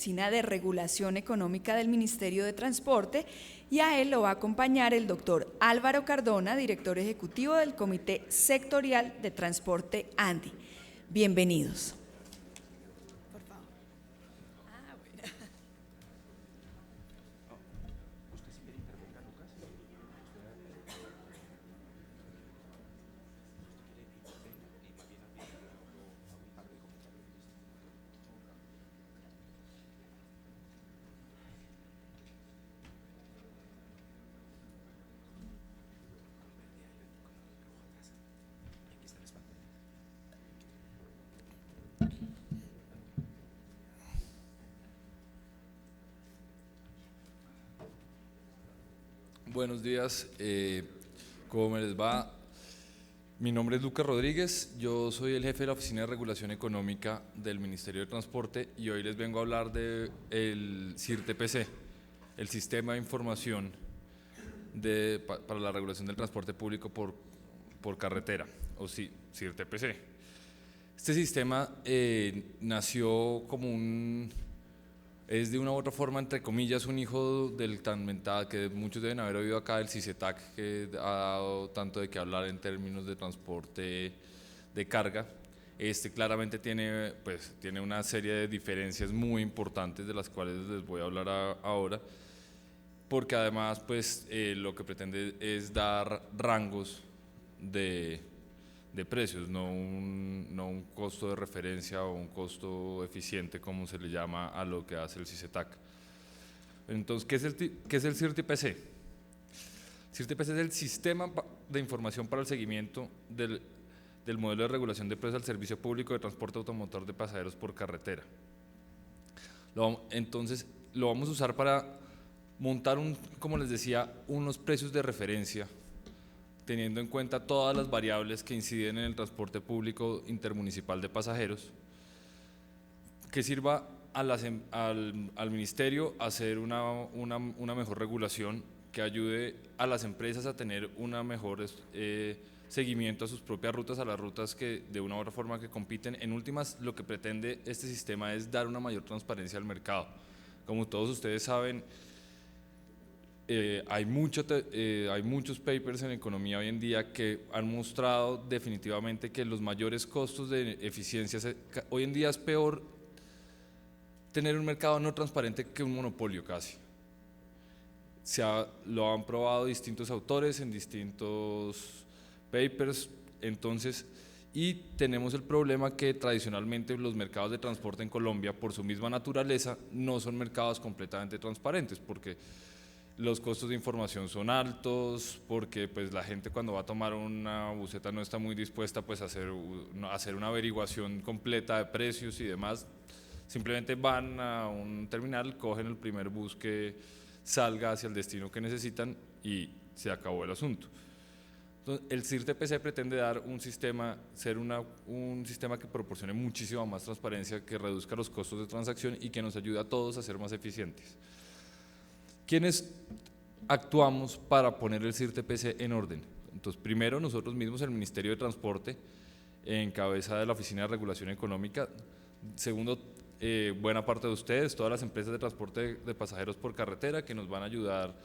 Oficina de Regulación Económica del Ministerio de Transporte, y a él lo va a acompañar el doctor Álvaro Cardona, director ejecutivo del Comité Sectorial de Transporte ANDI. Bienvenidos. Por favor. Bueno. Buenos días, ¿cómo me les va? Mi nombre es Lucas Rodríguez, yo soy el jefe de la Oficina de Regulación Económica del Ministerio de Transporte y hoy les vengo a hablar del CIRT-PC, el Sistema de Información para la Regulación del Transporte Público por Carretera, o CIRT-PC. Este sistema nació es de una u otra forma, entre comillas, un hijo del tan mentado, que muchos deben haber oído acá, del CICETAC, que ha dado tanto de qué hablar en términos de transporte de carga. Claramente tiene una serie de diferencias muy importantes de las cuales les voy a hablar ahora, porque además lo que pretende es dar rangos de precios, no un costo de referencia o un costo eficiente, como se le llama a lo que hace el CICETAC. Entonces, ¿qué es el CIRT-PC? CIRT-PC es el Sistema de Información para el Seguimiento del Modelo de Regulación de Precios al Servicio Público de Transporte Automotor de Pasajeros por Carretera. Entonces, lo vamos a usar para montar, como les decía, unos precios de referencia, teniendo en cuenta todas las variables que inciden en el transporte público intermunicipal de pasajeros, que sirva al Ministerio a hacer una mejor regulación, que ayude a las empresas a tener una mejor seguimiento a sus propias rutas, a las rutas que de una u otra forma que compiten. En últimas, lo que pretende este sistema es dar una mayor transparencia al mercado. Como todos ustedes saben, hay muchos papers en economía hoy en día que han mostrado definitivamente que los mayores costos de eficiencia, hoy en día es peor tener un mercado no transparente que un monopolio casi. Lo han probado distintos autores en distintos papers, y tenemos el problema que tradicionalmente los mercados de transporte en Colombia, por su misma naturaleza, no son mercados completamente transparentes, porque los costos de información son altos, porque la gente cuando va a tomar una buseta no está muy dispuesta a hacer una averiguación completa de precios y demás. Simplemente van a un terminal, cogen el primer bus que salga hacia el destino que necesitan y se acabó el asunto. Entonces, el CIRT-PC pretende dar un sistema que proporcione muchísima más transparencia, que reduzca los costos de transacción y que nos ayude a todos a ser más eficientes. ¿Quiénes actuamos para poner el CIRT-PC en orden? Entonces, primero, nosotros mismos, el Ministerio de Transporte, en cabeza de la Oficina de Regulación Económica. Segundo, buena parte de ustedes, todas las empresas de transporte de pasajeros por carretera, que nos van a ayudar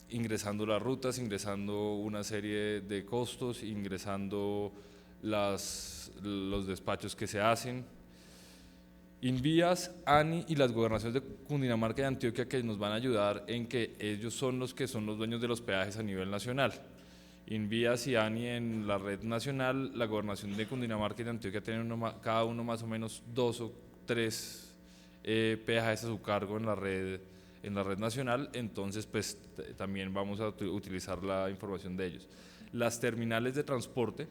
ingresando las rutas, ingresando una serie de costos, ingresando los despachos que se hacen. Invías, ANI y las gobernaciones de Cundinamarca y Antioquia, que nos van a ayudar en que ellos son los dueños de los peajes a nivel nacional. Invías y ANI en la red nacional, la gobernación de Cundinamarca y de Antioquia tienen cada uno más o menos 2 o 3 peajes a su cargo en la red nacional. Entonces también vamos a utilizar la información de ellos. Las terminales de transporte,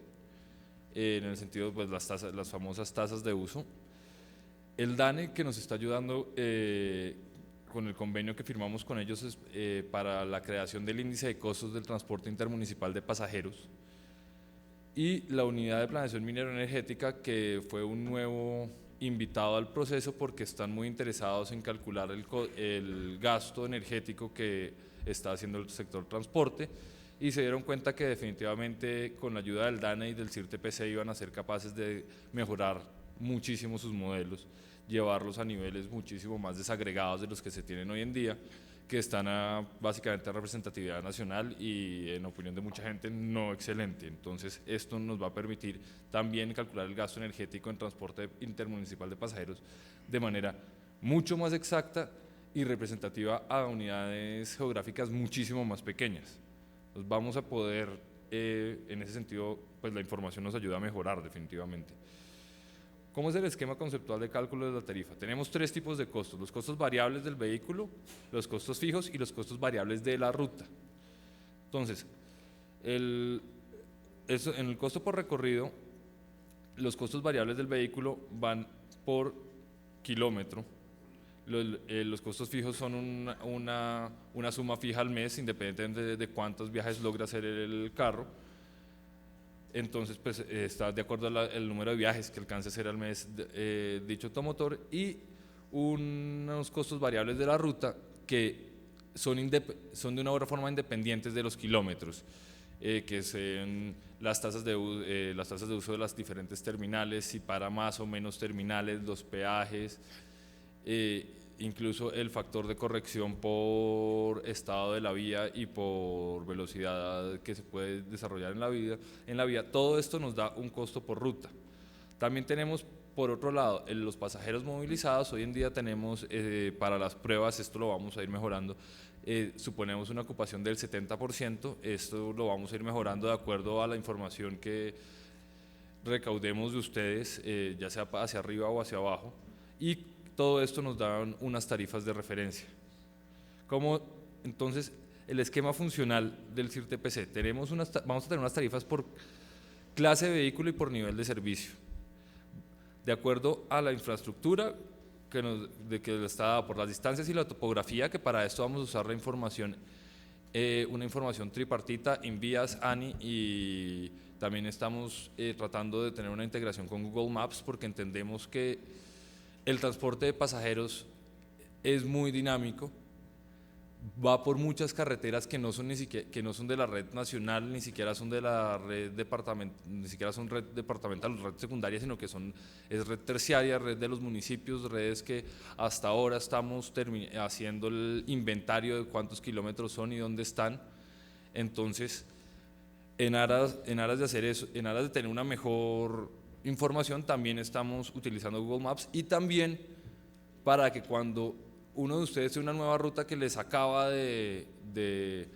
en el sentido las famosas tasas de uso. El DANE, que nos está ayudando con el convenio que firmamos con ellos para la creación del índice de costos del transporte intermunicipal de pasajeros, y la unidad de planeación minero-energética, que fue un nuevo invitado al proceso porque están muy interesados en calcular el gasto energético que está haciendo el sector transporte, y se dieron cuenta que definitivamente con la ayuda del DANE y del CIRT-PC iban a ser capaces de mejorar muchísimo sus modelos llevarlos a niveles muchísimo más desagregados de los que se tienen hoy en día, que están básicamente a representatividad nacional y en opinión de mucha gente no excelente. Entonces esto nos va a permitir también calcular el gasto energético en transporte intermunicipal de pasajeros de manera mucho más exacta y representativa a unidades geográficas muchísimo más pequeñas. Entonces vamos a poder, en ese sentido, pues la información nos ayuda a mejorar definitivamente. ¿Cómo es el esquema conceptual de cálculo de la tarifa? Tenemos tres tipos de costos: los costos variables del vehículo, los costos fijos y los costos variables de la ruta. Entonces, en el costo por recorrido, los costos variables del vehículo van por kilómetro. Los costos fijos son una suma fija al mes, independientemente de cuántos viajes logra hacer el carro. Entonces, pues está de acuerdo al número de viajes que alcance a hacer al mes dicho automotor, y unos costos variables de la ruta que son de una forma independientes de los kilómetros, que son las tasas de uso de las diferentes terminales, si para más o menos terminales, los peajes, incluso el factor de corrección por estado de la vía y por velocidad que se puede desarrollar en la vía. Todo esto nos da un costo por ruta. También tenemos, por otro lado, los pasajeros movilizados. Hoy en día tenemos para las pruebas, esto lo vamos a ir mejorando, suponemos una ocupación del 70%, esto lo vamos a ir mejorando de acuerdo a la información que recaudemos de ustedes, ya sea hacia arriba o hacia abajo, y todo esto nos da unas tarifas de referencia. Entonces, el esquema funcional del CIRT-PC, vamos a tener unas tarifas por clase de vehículo y por nivel de servicio, de acuerdo a la infraestructura que está dada por las distancias y la topografía, que para esto vamos a usar la información, una información tripartita, Invías, ANI, y también estamos tratando de tener una integración con Google Maps, porque entendemos que el transporte de pasajeros es muy dinámico, va por muchas carreteras que no son de la red nacional, ni siquiera son de la red departamental, red secundaria, sino que es red terciaria, red de los municipios, redes que hasta ahora estamos haciendo el inventario de cuántos kilómetros son y dónde están. Entonces, en aras de hacer eso, en aras de tener una mejor información, también estamos utilizando Google Maps, y también para que cuando uno de ustedes tiene una nueva ruta que les acaba de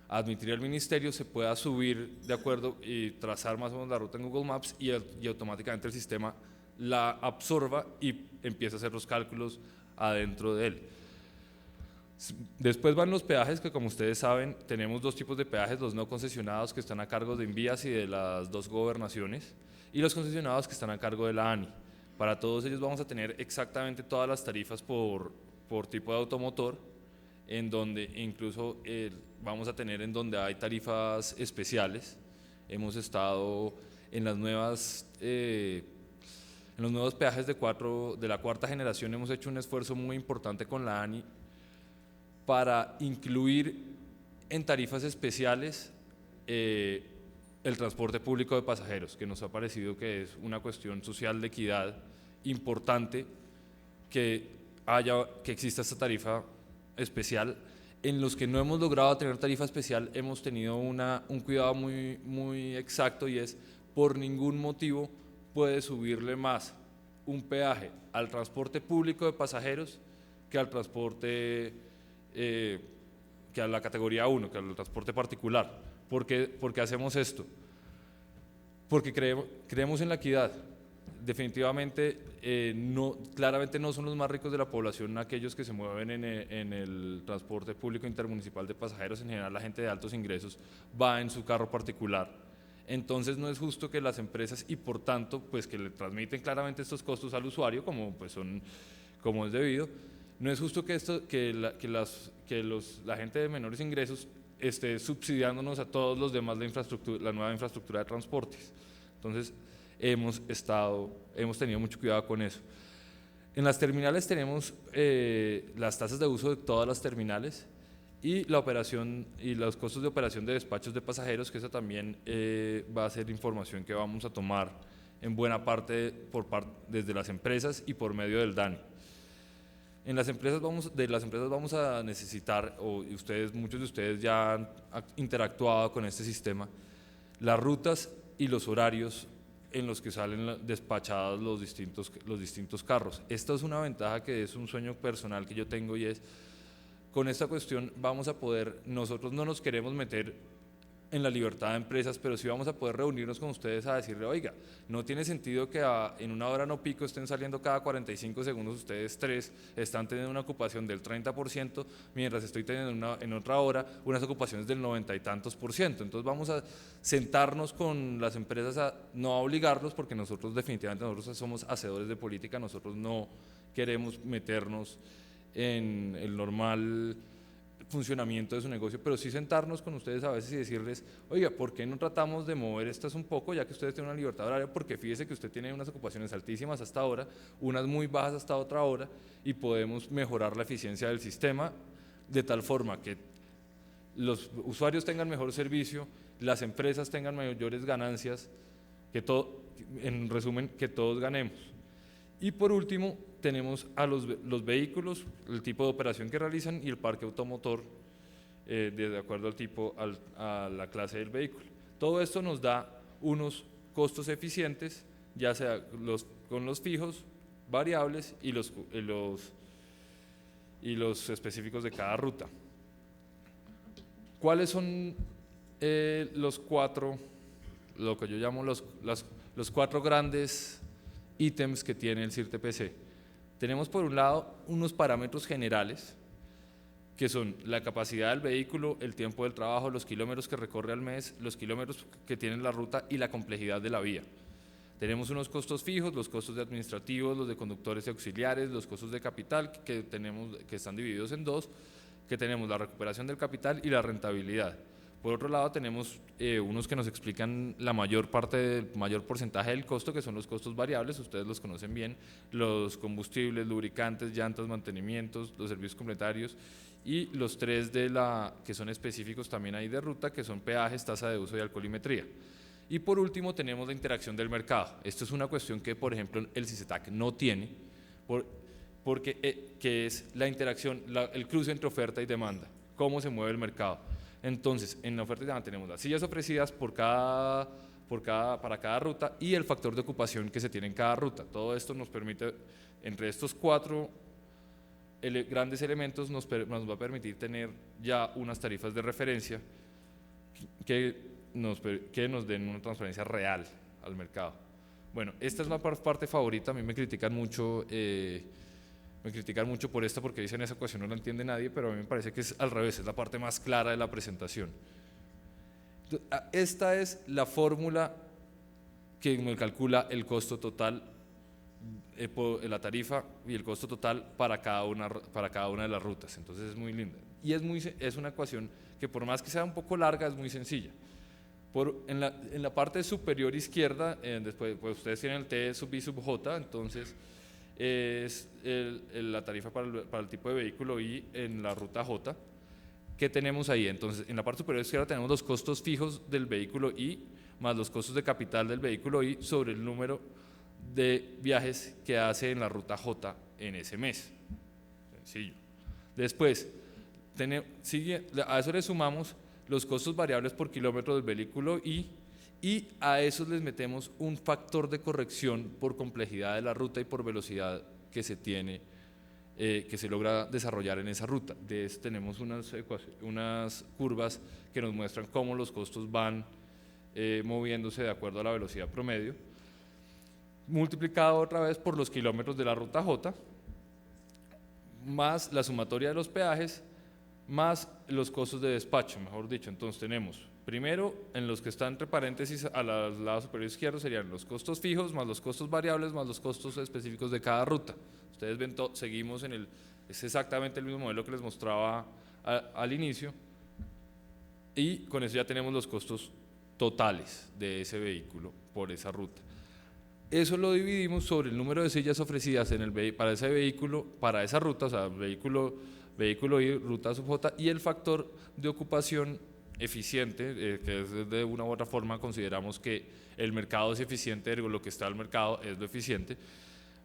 admitir el ministerio, se pueda subir de acuerdo y trazar más o menos la ruta en Google Maps, y automáticamente el sistema la absorba y empieza a hacer los cálculos adentro de él. Después van los peajes, que como ustedes saben tenemos dos tipos de peajes: los no concesionados, que están a cargo de Invías y de las dos gobernaciones, y los concesionados, que están a cargo de la ANI. Para todos ellos vamos a tener exactamente todas las tarifas por tipo de automotor, en donde incluso vamos a tener en donde hay tarifas especiales. Hemos estado en los nuevos peajes de la cuarta generación, hemos hecho un esfuerzo muy importante con la ANI para incluir en tarifas especiales el transporte público de pasajeros, que nos ha parecido que es una cuestión social de equidad importante que exista esta tarifa especial. En los que no hemos logrado tener tarifa especial hemos tenido un cuidado muy, muy exacto, y es: por ningún motivo puede subirle más un peaje al transporte público de pasajeros que al transporte, que a la categoría 1, que al transporte particular. ¿Por qué hacemos esto? Porque creemos en la equidad. Definitivamente, claramente no son los más ricos de la población aquellos que se mueven en el transporte público intermunicipal de pasajeros. En general, la gente de altos ingresos va en su carro particular. Entonces no es justo que las empresas, y por tanto pues que le transmiten claramente estos costos al usuario como es debido, no es justo que la gente de menores ingresos esté subsidiándonos a todos los demás la nueva infraestructura de transportes. Entonces hemos tenido mucho cuidado con eso. En las terminales tenemos las tasas de uso de todas las terminales y la operación y los costos de operación de despachos de pasajeros, que esa también va a ser información que vamos a tomar en buena parte, desde las empresas y por medio del DANI. De las empresas vamos a necesitar, muchos de ustedes ya han interactuado con este sistema, las rutas y los horarios en los que salen despachados los distintos carros. Esta es una ventaja que es un sueño personal que yo tengo, y es, con esta cuestión vamos a poder, nosotros no nos queremos meter en la libertad de empresas, pero sí vamos a poder reunirnos con ustedes a decirle, oiga, no tiene sentido que en una hora no pico estén saliendo cada 45 segundos, ustedes tres están teniendo una ocupación del 30%, mientras estoy teniendo en otra hora unas ocupaciones del 90 y tantos %. Entonces vamos a sentarnos con las empresas, a no obligarlos, porque definitivamente nosotros somos hacedores de política, nosotros no queremos meternos en el normal funcionamiento de su negocio, pero sí sentarnos con ustedes a veces y decirles, oiga, ¿por qué no tratamos de mover estas un poco, ya que ustedes tienen una libertad horaria? Porque fíjese que usted tiene unas ocupaciones altísimas hasta ahora, unas muy bajas hasta otra hora, y podemos mejorar la eficiencia del sistema de tal forma que los usuarios tengan mejor servicio, las empresas tengan mayores ganancias, en resumen, que todos ganemos. Y por último, tenemos a los vehículos, el tipo de operación que realizan y el parque automotor, de acuerdo al tipo, a la clase del vehículo. Todo esto nos da unos costos eficientes, ya sea con los fijos, variables y los específicos de cada ruta. ¿Cuáles son lo que yo llamo los cuatro grandes ítems que tiene el CIRT-PC? Tenemos por un lado unos parámetros generales, que son la capacidad del vehículo, el tiempo del trabajo, los kilómetros que recorre al mes, los kilómetros que tiene la ruta y la complejidad de la vía. Tenemos unos costos fijos, los costos de administrativos, los de conductores y auxiliares, los costos de capital que están divididos en dos, que tenemos la recuperación del capital y la rentabilidad. Por otro lado, tenemos unos que nos explican la mayor porcentaje del costo, que son los costos variables, ustedes los conocen bien, los combustibles, lubricantes, llantas, mantenimientos, los servicios complementarios, y los tres que son específicos también ahí de ruta, que son peajes, tasa de uso y alcoholimetría. Y por último tenemos la interacción del mercado. Esto es una cuestión que, por ejemplo, el CICETAC no tiene, que es la interacción, el cruce entre oferta y demanda, cómo se mueve el mercado. Entonces, en la oferta y demanda tenemos las sillas ofrecidas para cada ruta y el factor de ocupación que se tiene en cada ruta. Todo esto nos permite, entre estos cuatro grandes elementos, nos va a permitir tener ya unas tarifas de referencia que nos den una transparencia real al mercado. Bueno, esta es la parte favorita, a mí me critican mucho por esta, porque dicen esa ecuación no la entiende nadie, pero a mí me parece que es al revés, es la parte más clara de la presentación. Esta es la fórmula que me calcula el costo total, la tarifa y el costo total para cada una de las rutas. Entonces es muy linda y es una ecuación que, por más que sea un poco larga, es muy sencilla. En la parte superior izquierda, después pues ustedes tienen el T sub I sub J, entonces es la tarifa para el tipo de vehículo I en la ruta J. ¿Qué tenemos ahí? Entonces, en la parte superior izquierda tenemos los costos fijos del vehículo I más los costos de capital del vehículo I sobre el número de viajes que hace en la ruta J en ese mes. Sencillo. Después, a eso le sumamos los costos variables por kilómetro del vehículo I, y a esos les metemos un factor de corrección por complejidad de la ruta y por velocidad que se tiene, que se logra desarrollar en esa ruta. De eso tenemos unas curvas que nos muestran cómo los costos van moviéndose de acuerdo a la velocidad promedio, multiplicado otra vez por los kilómetros de la ruta J, más la sumatoria de los peajes, más los costos de despacho, mejor dicho. Entonces tenemos, primero, en los que están entre paréntesis al lado superior izquierdo, serían los costos fijos, más los costos variables, más los costos específicos de cada ruta. Ustedes ven, seguimos es exactamente el mismo modelo que les mostraba al inicio, y con eso ya tenemos los costos totales de ese vehículo por esa ruta. Eso lo dividimos sobre el número de sillas ofrecidas para ese vehículo, para esa ruta, o sea, vehículo I, ruta sub J, y el factor de ocupación eficiente, que es de una u otra forma consideramos que el mercado es eficiente, ergo lo que está al mercado es lo eficiente,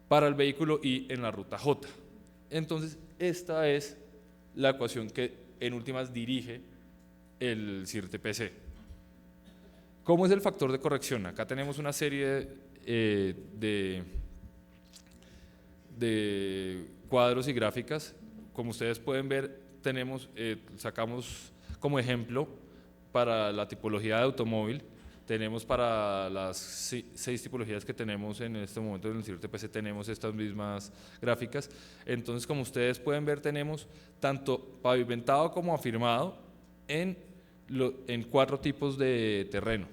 para el vehículo I en la ruta J. Entonces, esta es la ecuación que en últimas dirige el CIRT-PC. ¿Cómo es el factor de corrección? Acá tenemos una serie de cuadros y gráficas. Como ustedes pueden ver, sacamos como ejemplo para la tipología de automóvil, tenemos para las 6 tipologías que tenemos en este momento en el CIRT-PC, tenemos estas mismas gráficas. Entonces, como ustedes pueden ver, tenemos tanto pavimentado como afirmado en 4 tipos de terreno.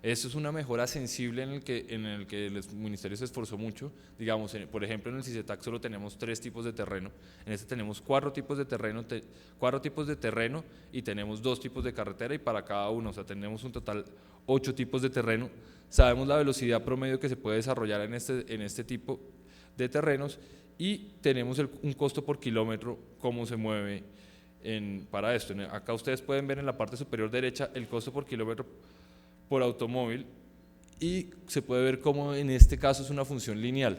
Esto es una mejora sensible en el que el ministerio se esforzó mucho. Digamos, por ejemplo, en el CICETAC solo tenemos 3 tipos de terreno, en este tenemos 4 tipos de terreno, y tenemos 2 tipos de carretera, y para cada uno, o sea, tenemos un total 8 tipos de terreno. Sabemos la velocidad promedio que se puede desarrollar en este tipo de terrenos, y tenemos un costo por kilómetro, cómo se mueve para esto. Acá ustedes pueden ver en la parte superior derecha el costo por kilómetro por automóvil, y se puede ver cómo en este caso es una función lineal.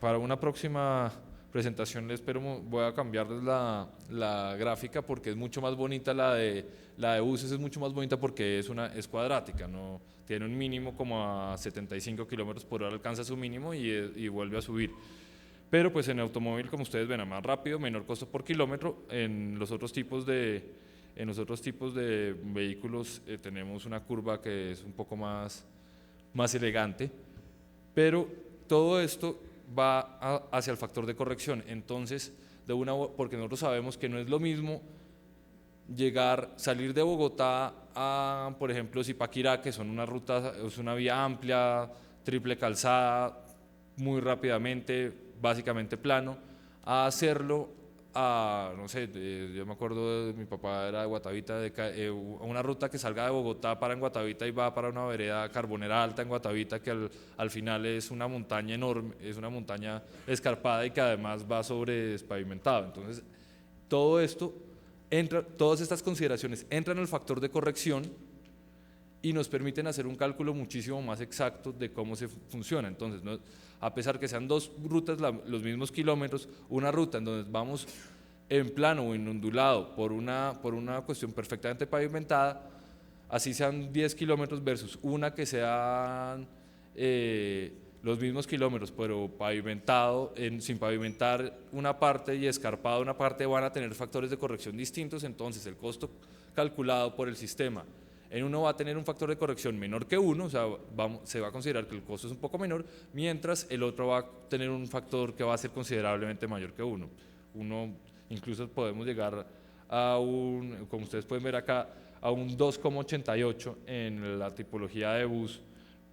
Para una próxima presentación voy a cambiarles la gráfica, porque es mucho más bonita la de buses, es mucho más bonita porque es cuadrática, ¿no? Tiene un mínimo como a 75 kilómetros por hora, alcanza su mínimo y vuelve a subir. Pero pues en automóvil, como ustedes ven, a más rápido, menor costo por kilómetro. En los otros tipos de vehículos tenemos una curva que es un poco más elegante, pero todo esto va hacia el factor de corrección. Entonces, porque nosotros sabemos que no es lo mismo salir de Bogotá a, por ejemplo, Zipaquirá, que son es una vía amplia, triple calzada, muy rápidamente, básicamente plano, a hacerlo no sé, yo me acuerdo mi papá era de Guatavita, una ruta que salga de Bogotá para en Guatavita y va para una vereda carbonera alta en Guatavita, que al final es una montaña enorme, es una montaña escarpada y que además va sobre despavimentado. Entonces, todas estas consideraciones entran en el factor de corrección y nos permiten hacer un cálculo muchísimo más exacto de cómo se funciona. Entonces, a pesar que sean 2 rutas los mismos kilómetros, una ruta en donde vamos en plano o en ondulado por una cuestión perfectamente pavimentada, así sean 10 kilómetros versus una que sean los mismos kilómetros, pero pavimentado, sin pavimentar una parte y escarpado una parte, van a tener factores de corrección distintos. Entonces, el costo calculado por el sistema en uno va a tener un factor de corrección menor que uno, o sea, se va a considerar que el costo es un poco menor, mientras el otro va a tener un factor que va a ser considerablemente mayor que uno. Incluso podemos llegar como ustedes pueden ver acá, a un 2,88 en la tipología de bus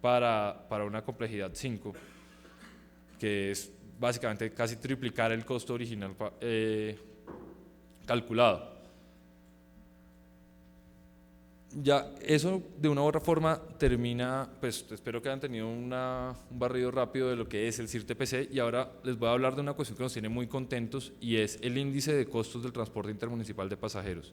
para una complejidad 5, que es básicamente casi triplicar el costo original calculado. Ya eso de una u otra forma termina, pues espero que hayan tenido un barrido rápido de lo que es el CIRT-PC, y ahora les voy a hablar de una cuestión que nos tiene muy contentos, y es el índice de costos del transporte intermunicipal de pasajeros.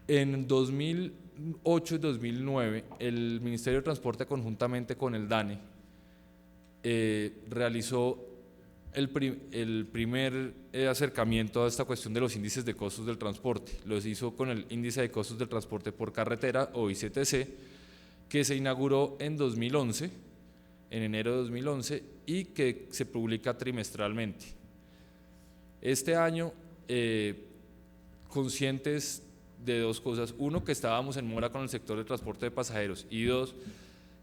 En 2008 y 2009 el Ministerio de Transporte, conjuntamente con el DANE, realizó el primer acercamiento a esta cuestión de los índices de costos del transporte. Los hizo con el índice de costos del transporte por carretera, o ICTC, que se inauguró en 2011, en enero de 2011, y que se publica trimestralmente. Este año, conscientes de 2 cosas: uno, que estábamos en mora con el sector de transporte de pasajeros, y 2,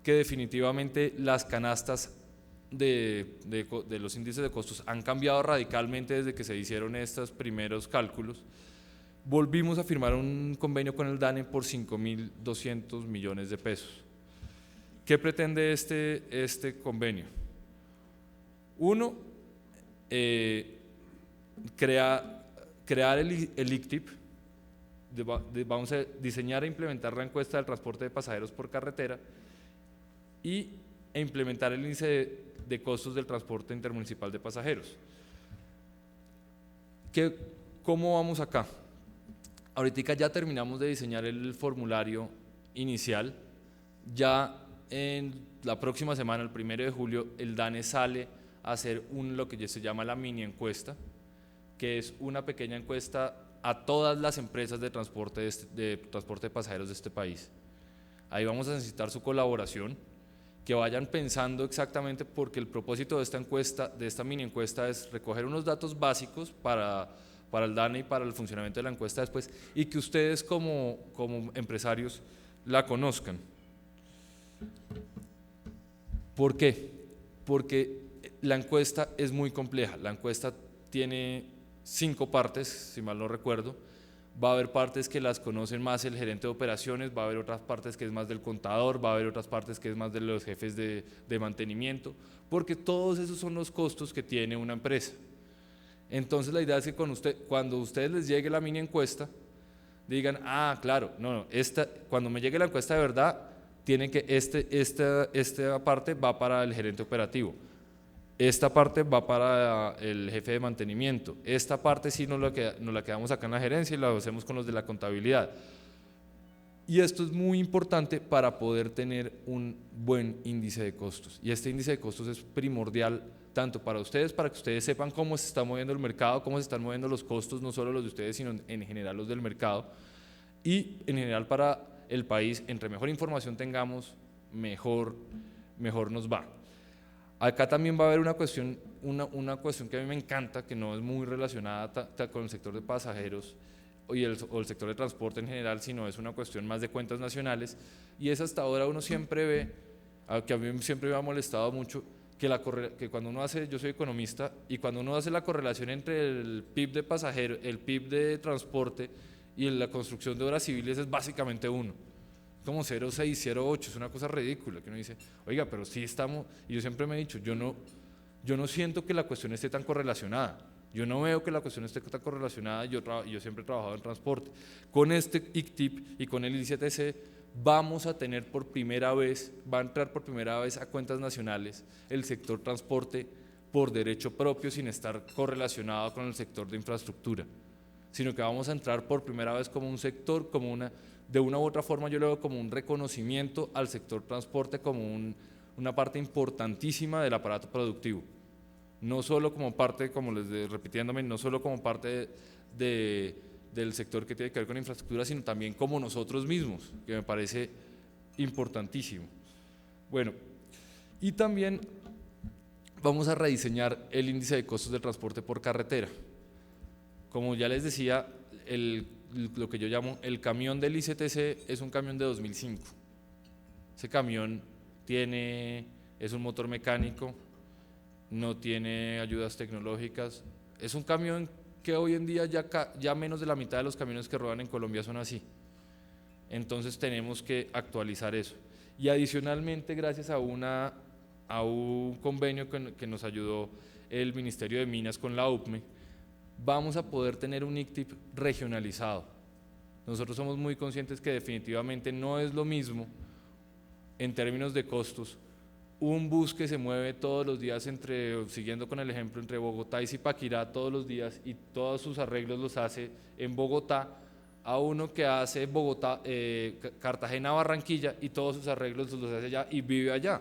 que definitivamente las canastas de los índices de costos han cambiado radicalmente desde que se hicieron estos primeros cálculos. Volvimos a firmar un convenio con el DANE por 5.200 millones de pesos. ¿Qué pretende este convenio? Uno, crear el ICTIP. Vamos a diseñar e implementar la encuesta del transporte de pasajeros por carretera e implementar el índice de costos del transporte intermunicipal de pasajeros. ¿Cómo vamos acá? ahorita ya terminamos de diseñar el formulario inicial, ya en la próxima semana, el 1 de julio, el DANE sale a hacer lo que ya se llama la mini encuesta, que es una pequeña encuesta a todas las empresas de transporte de pasajeros de este país. Ahí vamos a necesitar su colaboración, que vayan pensando exactamente, porque el propósito de esta encuesta, de esta mini encuesta, es recoger unos datos básicos para el DANE y para el funcionamiento de la encuesta después, y que ustedes como empresarios la conozcan. ¿Por qué? Porque la encuesta es muy compleja. La encuesta tiene 5 partes, si mal no recuerdo. Va a haber partes que las conocen más el gerente de operaciones, va a haber otras partes que es más del contador, va a haber otras partes que es más de los jefes de mantenimiento, porque todos esos son los costos que tiene una empresa. Entonces la idea es que cuando a ustedes les llegue la mini encuesta, digan, ah, claro, cuando me llegue la encuesta de verdad, tienen que esta parte va para el gerente operativo, esta parte va para el jefe de mantenimiento, esta parte sí nos la quedamos acá en la gerencia y la hacemos con los de la contabilidad. Y esto es muy importante para poder tener un buen índice de costos, y este índice de costos es primordial tanto para ustedes, para que ustedes sepan cómo se está moviendo el mercado, cómo se están moviendo los costos, no solo los de ustedes, sino en general los del mercado, y en general para el país. Entre mejor información tengamos, mejor nos va. Acá también va a haber una cuestión que a mí me encanta, que no es muy relacionada con el sector de pasajeros o el sector de transporte en general, sino es una cuestión más de cuentas nacionales, y es hasta ahora uno siempre ve, que a mí siempre me ha molestado mucho, que cuando uno hace, yo soy economista, y cuando uno hace la correlación entre el PIB de pasajeros, el PIB de transporte y la construcción de obras civiles, es básicamente 1, como 0,6, 0,8, es una cosa ridícula, que uno dice, oiga, pero sí estamos, y yo siempre me he dicho, yo no siento que la cuestión esté tan correlacionada, yo no veo que la cuestión esté tan correlacionada, yo siempre he trabajado en transporte. Con este ICTIP y con el ICTC vamos a tener va a entrar por primera vez a cuentas nacionales el sector transporte por derecho propio, sin estar correlacionado con el sector de infraestructura, sino que vamos a entrar por primera vez como un sector, de una u otra forma yo lo veo como un reconocimiento al sector transporte como una parte importantísima del aparato productivo, no solo como parte, repitiéndome, no solo como parte del sector que tiene que ver con infraestructura, sino también como nosotros mismos, que me parece importantísimo. Bueno, y también vamos a rediseñar el índice de costos del transporte por carretera. Como ya les decía, lo que yo llamo el camión del ICTC es un camión de 2005. Ese camión es un motor mecánico, no tiene ayudas tecnológicas, es un camión que hoy en día ya menos de la mitad de los camiones que ruedan en Colombia son así. Entonces tenemos que actualizar eso. Y adicionalmente, gracias a un convenio que nos ayudó el Ministerio de Minas con la UPME, vamos a poder tener un ICTIP regionalizado. Nosotros somos muy conscientes que definitivamente no es lo mismo, en términos de costos, un bus que se mueve todos los días siguiendo con el ejemplo, entre Bogotá y Zipaquirá todos los días y todos sus arreglos los hace en Bogotá, a uno que hace Cartagena-Barranquilla y todos sus arreglos los hace allá y vive allá.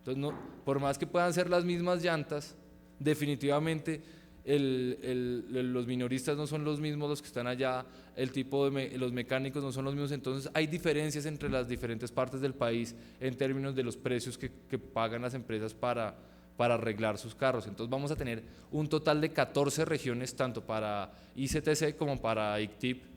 Entonces, por más que puedan ser las mismas llantas, definitivamente los minoristas no son los mismos los que están allá, los mecánicos no son los mismos, entonces hay diferencias entre las diferentes partes del país en términos de los precios que pagan las empresas para arreglar sus carros. Entonces vamos a tener un total de 14 regiones, tanto para ICTC como para ICTIP.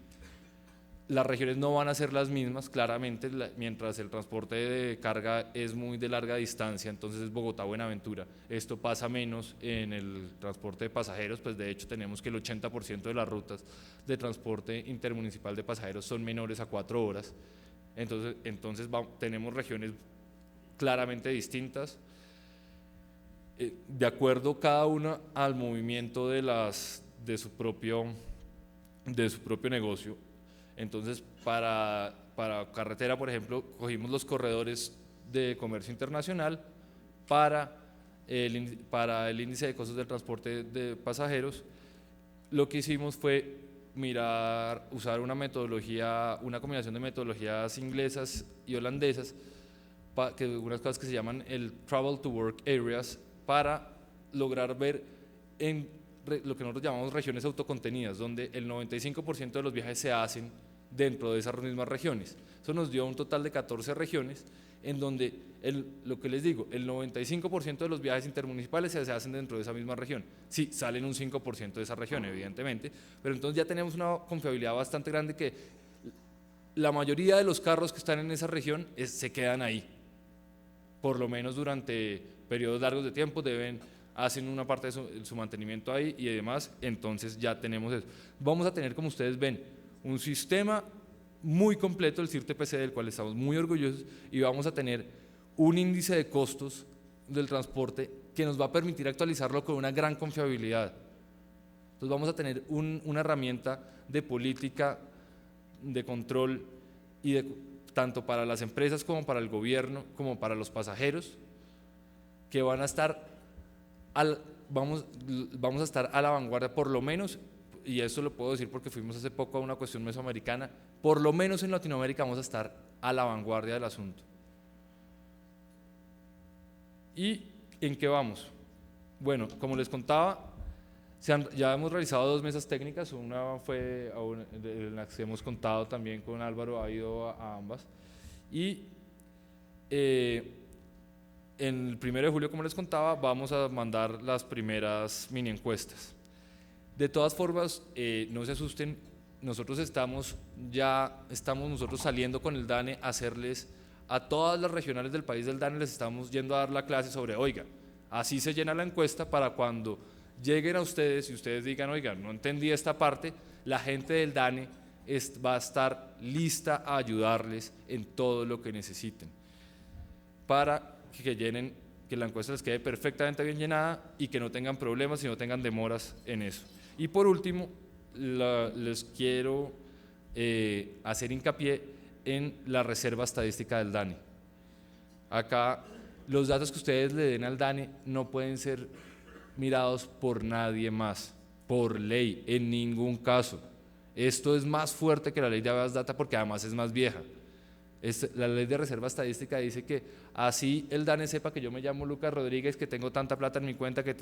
Las regiones no van a ser las mismas, claramente, mientras el transporte de carga es muy de larga distancia, entonces es Bogotá-Buenaventura. Esto pasa menos en el transporte de pasajeros, pues de hecho tenemos que el 80% de las rutas de transporte intermunicipal de pasajeros son menores a 4 horas. Entonces tenemos regiones claramente distintas, de acuerdo cada una al movimiento de su propio negocio. Entonces, para carretera, por ejemplo, cogimos los corredores de comercio internacional para el índice de costos del transporte de pasajeros. Lo que hicimos fue usar una metodología, una combinación de metodologías inglesas y holandesas, unas cosas que se llaman el Travel to Work Areas, para lograr ver en lo que nosotros llamamos regiones autocontenidas, donde el 95% de los viajes se hacen dentro de esas mismas regiones. Eso nos dio un total de 14 regiones, en donde, lo que les digo, el 95% de los viajes intermunicipales se hacen dentro de esa misma región. Sí, salen un 5% de esa región, evidentemente, pero entonces ya tenemos una confiabilidad bastante grande que la mayoría de los carros que están en esa región se quedan ahí, por lo menos durante periodos largos de tiempo, hacen una parte de su mantenimiento ahí y demás, entonces ya tenemos eso. Vamos a tener, como ustedes ven, un sistema muy completo, el CIRT-PC, del cual estamos muy orgullosos, y vamos a tener un índice de costos del transporte que nos va a permitir actualizarlo con una gran confiabilidad. Entonces vamos a tener una herramienta de política, de control, y tanto para las empresas como para el gobierno, como para los pasajeros, que van a estar vamos a estar a la vanguardia, por lo menos, y eso lo puedo decir porque fuimos hace poco a una cuestión mesoamericana, por lo menos en Latinoamérica vamos a estar a la vanguardia del asunto. ¿Y en qué vamos? Bueno, como les contaba, ya hemos realizado 2 mesas técnicas, una fue en la que hemos contado también con Álvaro, ha ido a ambas, y en el 1 de julio, como les contaba, vamos a mandar las primeras mini encuestas. De todas formas, no se asusten, nosotros estamos saliendo con el DANE a hacerles, a todas las regionales del país del DANE les estamos yendo a dar la clase sobre, oiga, así se llena la encuesta, para cuando lleguen a ustedes y ustedes digan, oiga, no entendí esta parte, la gente del DANE va a estar lista a ayudarles en todo lo que necesiten, para que la encuesta les quede perfectamente bien llenada y que no tengan problemas y no tengan demoras en eso. Y por último, les quiero hacer hincapié en la reserva estadística del DANE. Acá los datos que ustedes le den al DANE no pueden ser mirados por nadie más, por ley, en ningún caso. Esto es más fuerte que la ley de habeas data porque además es más vieja. La ley de reserva estadística dice que así el DANE sepa que yo me llamo Lucas Rodríguez, que tengo tanta plata en mi cuenta, que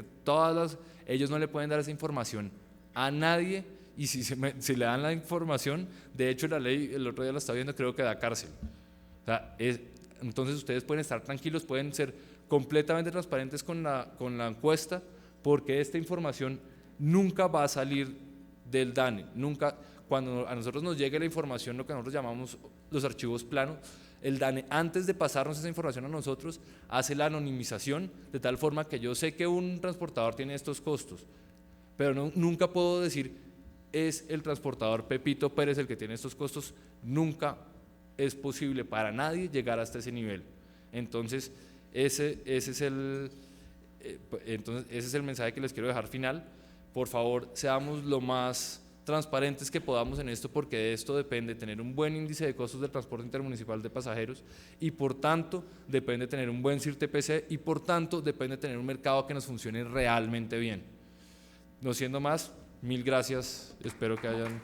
ellos no le pueden dar esa información a nadie, y si le dan la información, de hecho la ley, el otro día lo estaba viendo, creo que da cárcel. O sea, entonces ustedes pueden estar tranquilos, pueden ser completamente transparentes con la encuesta, porque esta información nunca va a salir del DANE, nunca. Cuando a nosotros nos llegue la información, lo que nosotros llamamos los archivos planos, el DANE, antes de pasarnos esa información a nosotros, hace la anonimización, de tal forma que yo sé que un transportador tiene estos costos, pero nunca puedo decir es el transportador Pepito Pérez el que tiene estos costos. Nunca es posible para nadie llegar hasta ese nivel. Entonces ese es el mensaje que les quiero dejar final. Por favor, seamos lo más transparentes que podamos en esto, porque de esto depende tener un buen índice de costos del transporte intermunicipal de pasajeros, y por tanto depende tener un buen CIRT-PC, y por tanto depende tener un mercado que nos funcione realmente bien. No siendo más, mil gracias, espero que hayan